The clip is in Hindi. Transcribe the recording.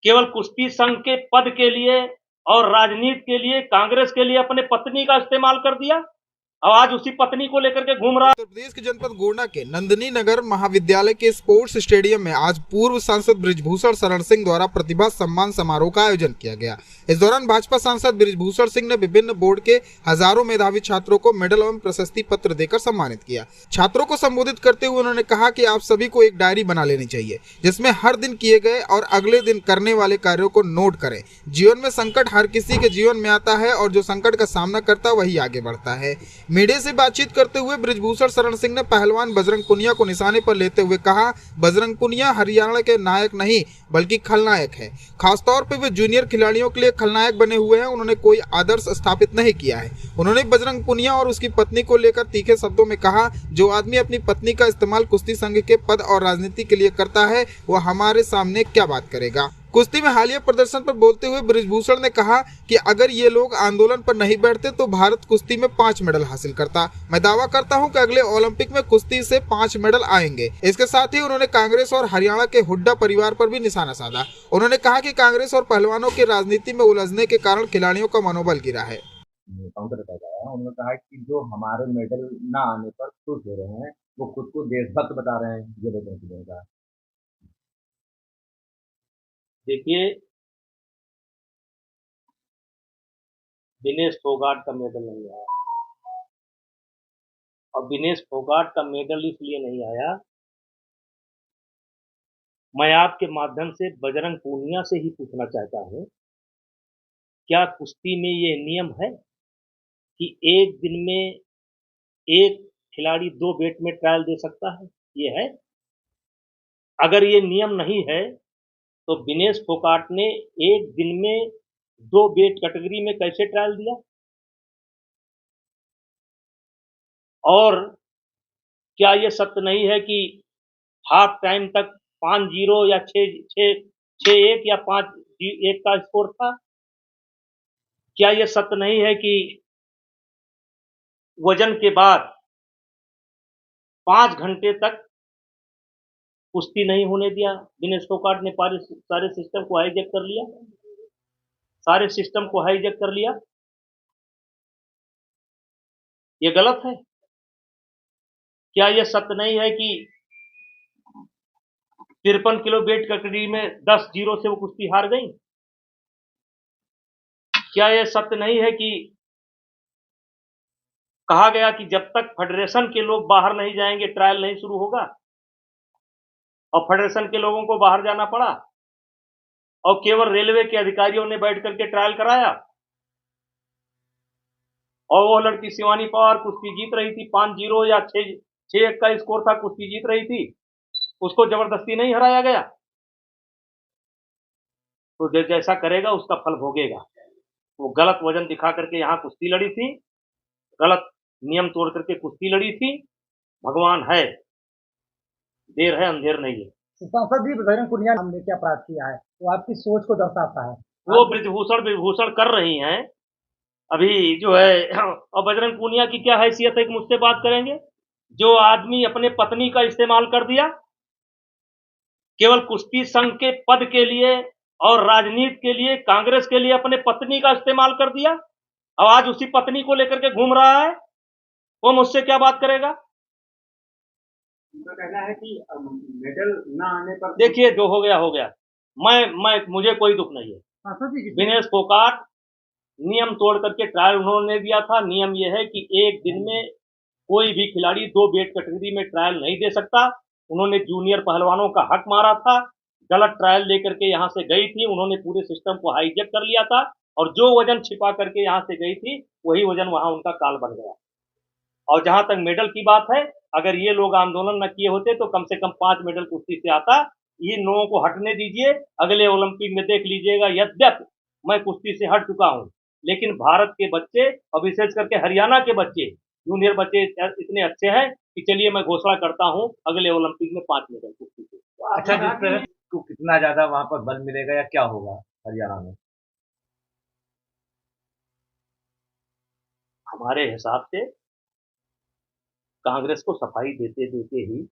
केवल कुश्ती संघ के पद के लिए और राजनीति के लिए, कांग्रेस के लिए अपने पत्नी का इस्तेमाल कर दिया। अब आज उसी पत्नी को लेकर के घूम रहा है। उत्तर प्रदेश के जनपद गोंडा के नंदिनी नगर महाविद्यालय के स्पोर्ट्स स्टेडियम में आज पूर्व सांसद बृजभूषण शरण सिंह द्वारा प्रतिभा सम्मान समारोह का आयोजन किया गया। इस दौरान भाजपा सांसद बृजभूषण सिंह ने विभिन्न बोर्ड के हजारों मेधावी छात्रों को मेडल एवं प्रशस्ति पत्र देकर सम्मानित किया। छात्रों को संबोधित करते हुए उन्होंने कहा कि आप सभी को एक डायरी बना लेनी चाहिए, जिसमें हर दिन किए गए और अगले दिन करने वाले कार्यों को नोट करें। जीवन में संकट हर किसी के जीवन में आता है और जो संकट का सामना करता है वही आगे बढ़ता है। मीडिया से बातचीत करते हुए बृजभूषण शरण सिंह ने पहलवान बजरंग पुनिया को निशाने पर लेते हुए कहा, बजरंग पुनिया हरियाणा के नायक नहीं बल्कि खलनायक है। खासतौर पर वे जूनियर खिलाड़ियों के लिए खलनायक बने हुए हैं। उन्होंने कोई आदर्श स्थापित नहीं किया है। उन्होंने बजरंग पुनिया और उसकी पत्नी को लेकर तीखे शब्दों में कहा, जो आदमी अपनी पत्नी का इस्तेमाल कुश्ती संघ के पद और राजनीति के लिए करता है वह हमारे सामने क्या बात करेगा। कुश्ती में हालिया प्रदर्शन पर बोलते हुए बृजभूषण ने कहा कि अगर ये लोग आंदोलन पर नहीं बैठते तो भारत कुश्ती में 5 मेडल हासिल करता। मैं दावा करता हूं कि अगले ओलंपिक में कुश्ती से 5 मेडल आएंगे। इसके साथ ही उन्होंने कांग्रेस और हरियाणा के हुड्डा परिवार पर भी निशाना साधा। उन्होंने कहा कि कांग्रेस और पहलवानों की राजनीति में उलझने के कारण खिलाड़ियों का मनोबल गिरा है। काउंटर बताया, उन्होंने कहा कि जो हमारे मेडल ना आने पर खुश हो रहे हैं वो खुद को देशभक्त बता रहे हैं। ये बताया का देखिए, विनेश फोगाट का मेडल नहीं आया और विनेश फोगाट का मेडल इसलिए नहीं आया, मैं आपके माध्यम से बजरंग पूनिया से ही पूछना चाहता हूं, क्या कुश्ती में ये नियम है कि एक दिन में एक खिलाड़ी 2 बेट में ट्रायल दे सकता है? ये है? अगर ये नियम नहीं है तो विनेश फोगाट ने एक दिन में 2 वेट कैटेगरी में कैसे ट्रायल दिया? और क्या ये सत्य नहीं है कि हाफ टाइम तक 5-0 या 6-1 या 5-1 का स्कोर था? क्या ये सत्य नहीं है कि वजन के बाद 5 घंटे तक कुश्ती नहीं होने दिया? विनेश फोगाट ने सारे सिस्टम को हाईजैक कर लिया, सारे सिस्टम को हाईजैक कर लिया। ये गलत है। क्या यह सत्य नहीं है कि 53 किलो वेट कैटेगरी में 10-0 से वो कुश्ती हार गई? क्या यह सत्य नहीं है कि कहा गया कि जब तक फेडरेशन के लोग बाहर नहीं जाएंगे ट्रायल नहीं शुरू होगा, और फेडरेशन के लोगों को बाहर जाना पड़ा और केवल रेलवे के अधिकारियों ने बैठ करके ट्रायल कराया और वो लड़की शिवानी पवार कुश्ती जीत रही थी, 5-0 या 6-1 का स्कोर था, कुश्ती जीत रही थी, उसको जबरदस्ती नहीं हराया गया। तो जैसा करेगा उसका फल भोगेगा। वो गलत वजन दिखा करके यहाँ कुश्ती लड़ी थी, गलत नियम तोड़ करके कुश्ती लड़ी थी। भगवान है, देर है अंधेर नहीं है। सांसद जी बजरंग पुनिया ने क्या अपराध किया है वो आपकी सोच को दर्शाता है। वो बृजभूषण कर रही हैं अभी जो है। और बजरंग पूनिया की क्या हैसियत है कि मुझसे बात करेंगे? जो आदमी अपने पत्नी का इस्तेमाल कर दिया केवल कुश्ती संघ के पद के लिए और राजनीति के लिए, कांग्रेस के लिए अपने पत्नी का इस्तेमाल कर दिया, अब आज उसी पत्नी को लेकर के घूम रहा है, वो मुझसे क्या बात करेगा? उनका कहना है कि मेडल ना आने पर देखिए, जो हो गया हो गया। मैं मुझे कोई दुख नहीं है। विनेश फोगाट नियम तोड़ करके ट्रायल उन्होंने दिया था। नियम यह है कि एक दिन में कोई भी खिलाड़ी 2 वेट कैटेगरी में ट्रायल नहीं दे सकता। उन्होंने जूनियर पहलवानों का हक मारा था, गलत ट्रायल लेकर के यहाँ से गई थी, उन्होंने पूरे सिस्टम को हाईजैक कर लिया था और जो वजन छिपा करके यहाँ से गई थी वही वजन वहां उनका काल बन गया। और जहां तक मेडल की बात है, अगर ये लोग आंदोलन न किए होते तो कम से कम 5 मेडल कुश्ती से आता। इन लोगों को हटने दीजिए, अगले ओलंपिक में देख लीजिएगा। यद्यप मैं कुश्ती से हट चुका हूं, लेकिन भारत के बच्चे और विशेष करके हरियाणा के बच्चे, जूनियर बच्चे इतने अच्छे हैं कि चलिए मैं घोषणा करता हूं अगले ओलंपिक में 5 मेडल कुश्ती से। अच्छा, जिस तरह को कितना ज्यादा वहां पर बल मिलेगा या क्या होगा हरियाणा में? हमारे हिसाब से कांग्रेस को सफाई देते देते ही